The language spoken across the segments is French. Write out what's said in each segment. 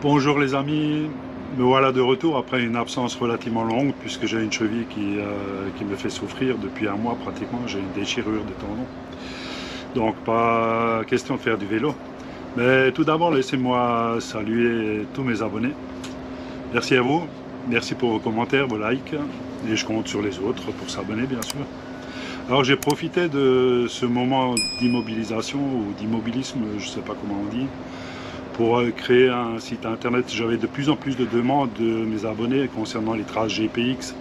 Bonjour les amis, me voilà de retour après une absence relativement longue puisque j'ai une cheville qui me fait souffrir depuis un mois pratiquement, j'ai une déchirure de tendon. Donc pas question de faire du vélo. Mais tout d'abord laissez-moi saluer tous mes abonnés. Merci à vous, merci pour vos commentaires, vos likes et je compte sur les autres pour s'abonner bien sûr. Alors j'ai profité de ce moment d'immobilisation ou d'immobilisme, je ne sais pas comment on dit, pour créer un site internet. J'avais de plus en plus de demandes de mes abonnés concernant les traces GPX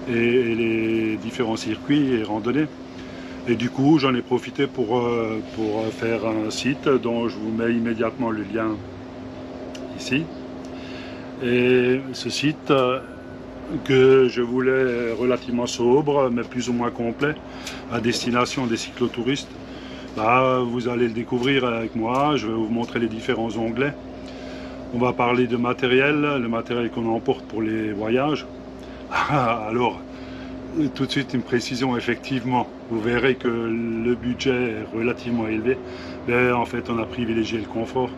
et les différents circuits et randonnées. Et du coup, j'en ai profité pour faire un site dont je vous mets immédiatement le lien ici. Et ce site que je voulais relativement sobre, mais plus ou moins complet, à destination des cyclotouristes. Vous allez le découvrir avec moi, je vais vous montrer les différents onglets. On va parler de matériel, le matériel qu'on emporte pour les voyages. Alors, tout de suite une précision, effectivement, vous verrez que le budget est relativement élevé, mais en fait on a privilégié le confort.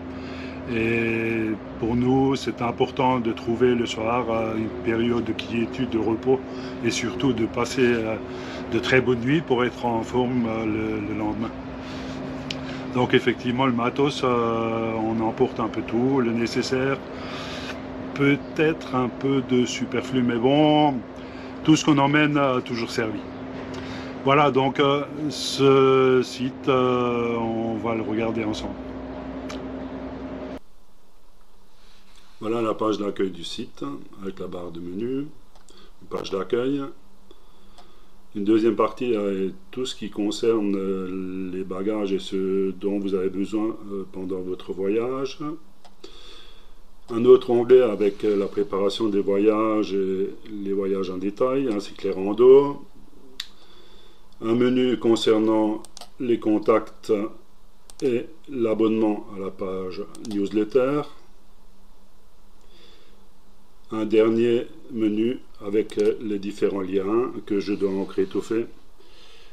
Et pour nous, c'est important de trouver le soir une période de quiétude, de repos, et surtout de passer de très bonnes nuits pour être en forme le lendemain. Donc effectivement, le matos, on emporte un peu tout, le nécessaire, peut-être un peu de superflu, mais bon, tout ce qu'on emmène a toujours servi. Voilà, donc ce site, on va le regarder ensemble. Voilà la page d'accueil du site, avec la barre de menu, une page d'accueil. Une deuxième partie est tout ce qui concerne les bagages et ce dont vous avez besoin pendant votre voyage. Un autre onglet avec la préparation des voyages et les voyages en détail, ainsi que les randos. Un menu concernant les contacts et l'abonnement à la page newsletter. Un dernier menu avec les différents liens que je dois encore étoffer.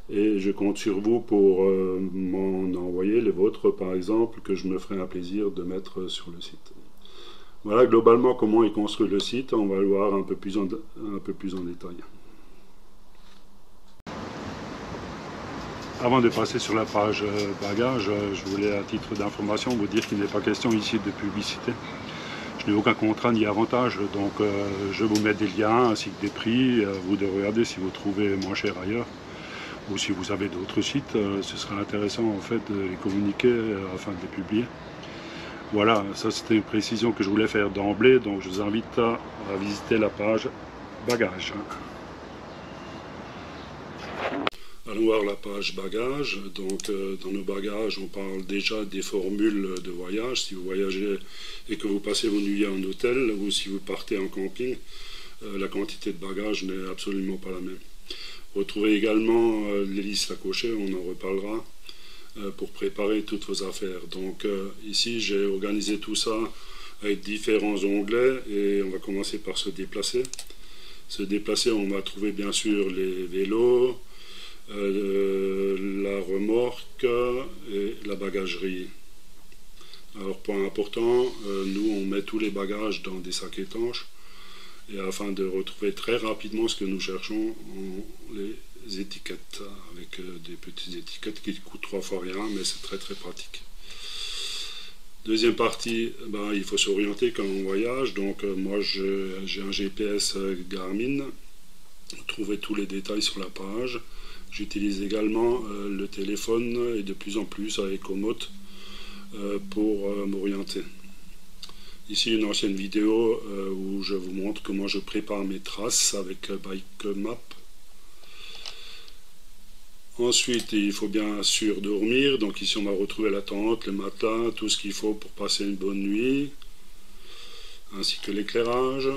Et je compte sur vous pour m'en envoyer les vôtres, par exemple, que je me ferai un plaisir de mettre sur le site. Voilà globalement comment est construit le site, on va le voir un peu plus en détail. Avant de passer sur la page bagages, je voulais à titre d'information vous dire qu'il n'est pas question ici de publicité. Je n'ai aucun contrat ni avantage, donc je vous mets des liens ainsi que des prix, vous de regarder si vous trouvez moins cher ailleurs. Ou si vous avez d'autres sites, ce serait intéressant en fait de les communiquer afin de les publier. Voilà, ça c'était une précision que je voulais faire d'emblée, donc je vous invite à visiter la page bagages. Allons voir la page bagages. Donc dans nos bagages, on parle déjà des formules de voyage. Si vous voyagez et que vous passez vos nuits en hôtel ou si vous partez en camping, la quantité de bagages n'est absolument pas la même. Vous retrouvez également les listes à cocher, on en reparlera, pour préparer toutes vos affaires. Donc ici j'ai organisé tout ça avec différents onglets et on va commencer par se déplacer. Se déplacer, on va trouver bien sûr les vélos, la remorque et la bagagerie. Alors point important, nous on met tous les bagages dans des sacs étanches et afin de retrouver très rapidement ce que nous cherchons, on les étiquettes avec des petites étiquettes qui coûtent 3 fois rien, mais c'est très très pratique. Deuxième partie, il faut s'orienter quand on voyage. Donc moi j'ai un GPS Garmin, vous trouvez tous les détails sur la page. J'utilise également le téléphone et de plus en plus avec Komoot pour m'orienter. Ici une ancienne vidéo où je vous montre comment je prépare mes traces avec Bike Map. Ensuite, il faut bien sûr dormir. Donc ici on va retrouver la tente, le matelas, tout ce qu'il faut pour passer une bonne nuit, ainsi que l'éclairage.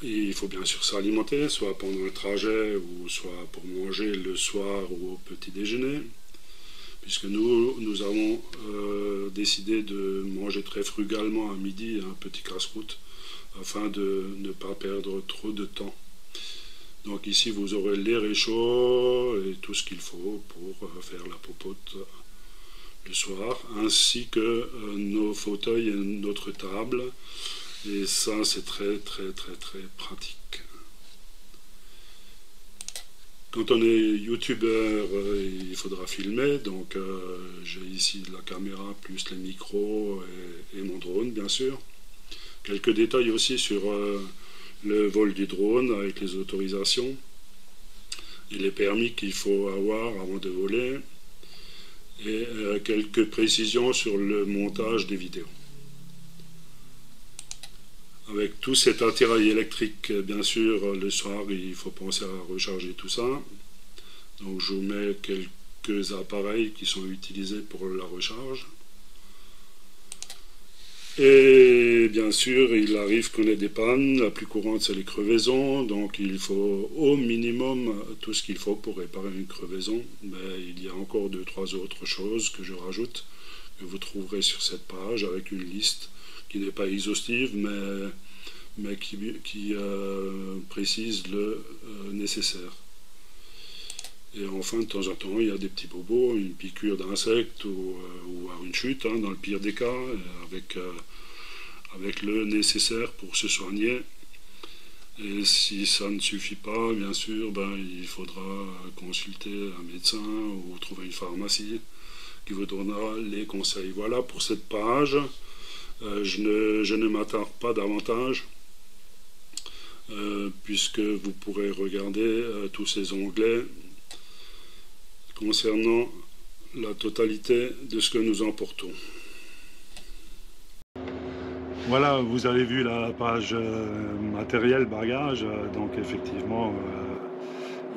Il faut bien sûr s'alimenter, soit pendant un trajet ou soit pour manger le soir ou au petit déjeuner. Puisque nous avons décidé de manger très frugalement à midi, un petit casse-croûte, afin de ne pas perdre trop de temps. Donc ici vous aurez les réchauds et tout ce qu'il faut pour faire la popote le soir, ainsi que nos fauteuils et notre table. Et ça, c'est très pratique. Quand on est youtubeur, il faudra filmer, donc j'ai ici la caméra plus les micros et mon drone, bien sûr. Quelques détails aussi sur le vol du drone avec les autorisations et les permis qu'il faut avoir avant de voler, et quelques précisions sur le montage des vidéos. Avec tout cet attirail électrique, bien sûr, le soir, il faut penser à recharger tout ça. Donc je vous mets quelques appareils qui sont utilisés pour la recharge. Et bien sûr, il arrive qu'on ait des pannes. La plus courante, c'est les crevaisons. Donc il faut au minimum tout ce qu'il faut pour réparer une crevaison. Mais il y a encore 2-3 autres choses que je rajoute, que vous trouverez sur cette page avec une liste qui n'est pas exhaustive, mais qui précise le nécessaire. Et enfin, de temps en temps, il y a des petits bobos, une piqûre d'insecte ou une chute, hein, dans le pire des cas, avec le nécessaire pour se soigner. Et si ça ne suffit pas, bien sûr, il faudra consulter un médecin ou trouver une pharmacie qui vous donnera les conseils. Voilà pour cette page. Je ne m'attarde pas davantage, puisque vous pourrez regarder tous ces onglets concernant la totalité de ce que nous emportons. Voilà, vous avez vu la page matériel, bagage, donc effectivement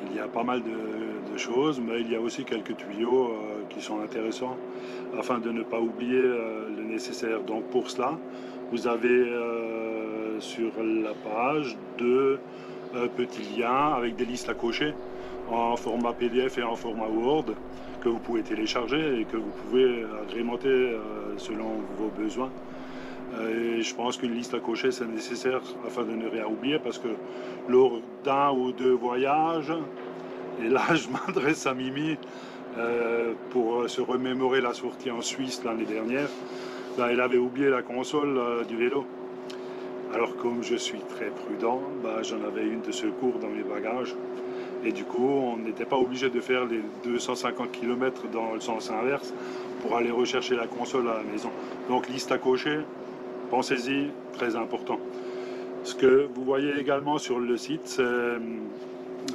il y a pas mal de choses, mais il y a aussi quelques tuyaux qui sont intéressants afin de ne pas oublier le nécessaire. Donc pour cela, vous avez sur la page deux petits liens avec des listes à cocher en format PDF et en format Word que vous pouvez télécharger et que vous pouvez agrémenter selon vos besoins. Et je pense qu'une liste à cocher c'est nécessaire afin de ne rien oublier, parce que lors d'un ou deux voyages, et là je m'adresse à Mimi pour se remémorer la sortie en Suisse l'année dernière, elle avait oublié la console du vélo. Alors comme je suis très prudent, j'en avais une de secours dans mes bagages, et du coup on n'était pas obligé de faire les 250 km dans le sens inverse pour aller rechercher la console à la maison. Donc liste à cocher, pensez-y, très important. Ce que vous voyez également sur le site, c'est...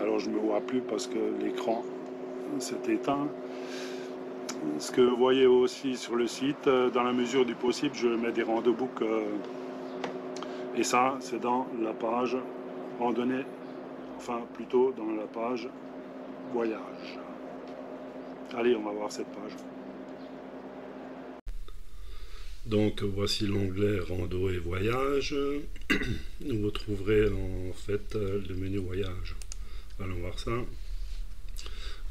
Alors je ne me vois plus parce que l'écran s'est éteint. Ce que vous voyez aussi sur le site, dans la mesure du possible, je mets des rando-books. Et ça, c'est dans la page randonnée, enfin plutôt dans la page voyage. Allez, on va voir cette page. Donc voici l'onglet rando et voyage. Vous trouverez en fait le menu voyage. Allons voir ça.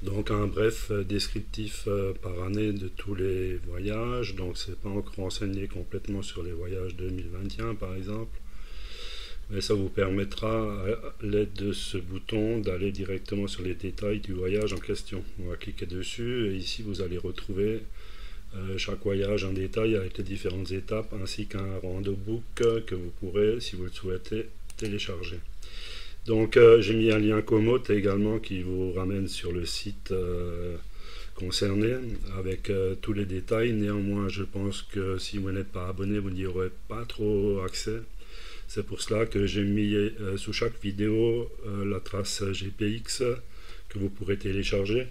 Donc un bref descriptif par année de tous les voyages. Donc c'est pas encore renseigné complètement sur les voyages 2021 par exemple. Mais ça vous permettra à l'aide de ce bouton d'aller directement sur les détails du voyage en question. On va cliquer dessus et ici vous allez retrouver chaque voyage en détail avec les différentes étapes, ainsi qu'un rando-book que vous pourrez, si vous le souhaitez, télécharger. Donc j'ai mis un lien Komoot également qui vous ramène sur le site concerné avec tous les détails. Néanmoins, je pense que si vous n'êtes pas abonné, vous n'y aurez pas trop accès. C'est pour cela que j'ai mis sous chaque vidéo la trace GPX que vous pourrez télécharger,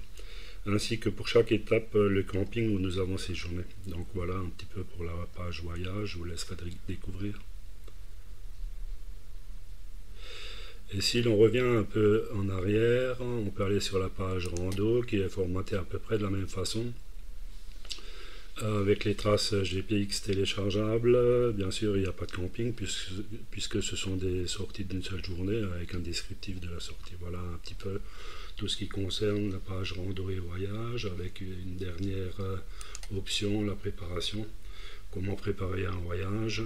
ainsi que pour chaque étape le camping où nous avons séjourné. Donc voilà un petit peu pour la page voyage, je vous laisserai découvrir. Et si l'on revient un peu en arrière, on peut aller sur la page rando qui est formatée à peu près de la même façon, avec les traces GPX téléchargeables. Bien sûr, il n'y a pas de camping puisque ce sont des sorties d'une seule journée avec un descriptif de la sortie. Voilà un petit peu tout ce qui concerne la page rando et voyage, avec une dernière option, la préparation. Comment préparer un voyage.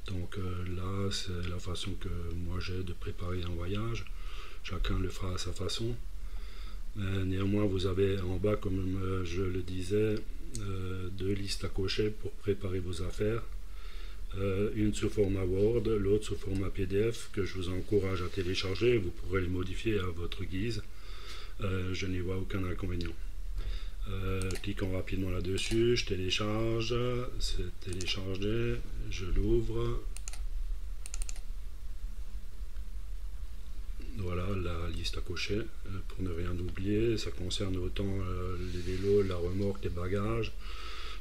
Donc là, c'est la façon que moi j'ai de préparer un voyage. Chacun le fera à sa façon. Néanmoins, vous avez en bas, comme je le disais, deux listes à cocher pour préparer vos affaires. Une sous format Word, l'autre sous format PDF que je vous encourage à télécharger. Vous pourrez les modifier à votre guise. Je n'y vois aucun inconvénient. Cliquons rapidement là-dessus, je télécharge, c'est téléchargé, je l'ouvre. Voilà la liste à cocher pour ne rien oublier. Ça concerne autant les vélos, la remorque, les bagages,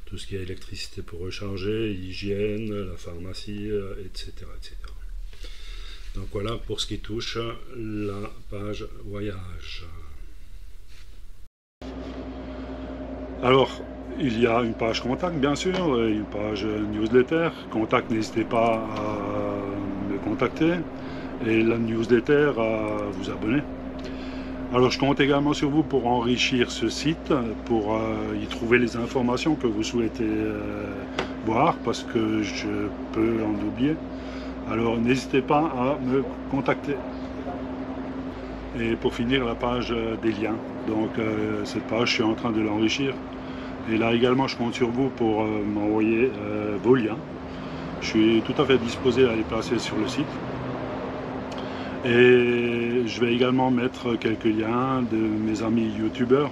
tout ce qui est électricité pour recharger, hygiène, la pharmacie, etc., etc. Donc voilà pour ce qui touche la page voyage. Alors, il y a une page contact, bien sûr, une page newsletter. Contact, n'hésitez pas à me contacter. Et la newsletter, à vous abonner. Alors, je compte également sur vous pour enrichir ce site, pour y trouver les informations que vous souhaitez voir, parce que je peux en oublier. Alors, n'hésitez pas à me contacter. Et pour finir, la page des liens. Donc, cette page, je suis en train de l'enrichir. Et là également, je compte sur vous pour m'envoyer vos liens. Je suis tout à fait disposé à les placer sur le site. Et je vais également mettre quelques liens de mes amis youtubeurs.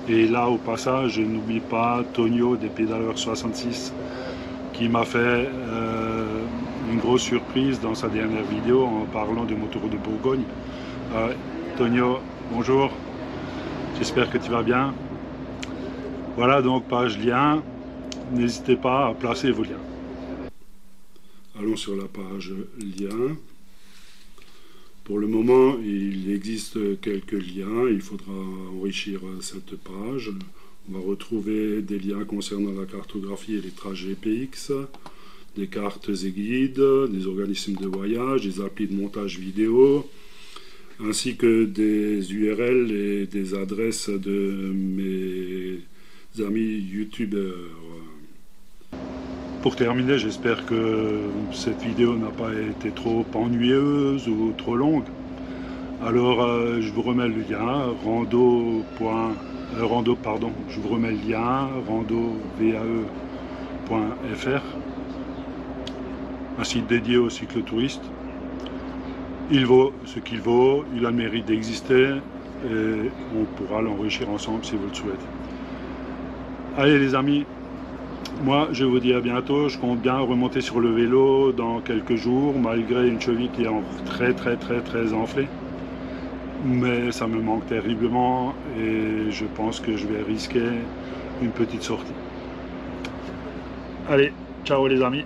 Et là, au passage, je n'oublie pas Tonio des Pédaleurs 66 qui m'a fait une grosse surprise dans sa dernière vidéo en parlant de mon tour de Bourgogne. Tonio, bonjour, j'espère que tu vas bien. Voilà donc page lien, n'hésitez pas à placer vos liens. Allons sur la page lien. Pour le moment, il existe quelques liens, il faudra enrichir cette page. On va retrouver des liens concernant la cartographie et les trajets PX, des cartes et guides, des organismes de voyage, des applis de montage vidéo, ainsi que des URL et des adresses de mes amis youtubeurs. Pour terminer, j'espère que cette vidéo n'a pas été trop ennuyeuse ou trop longue. Alors je vous remets le lien je vous remets le lien randovae.fr, un site dédié aux cyclotouristes. Il vaut ce qu'il vaut, il a le mérite d'exister et on pourra l'enrichir ensemble si vous le souhaitez. Allez les amis, moi je vous dis à bientôt. Je compte bien remonter sur le vélo dans quelques jours malgré une cheville qui est très enflée. Mais ça me manque terriblement et je pense que je vais risquer une petite sortie. Allez, ciao les amis.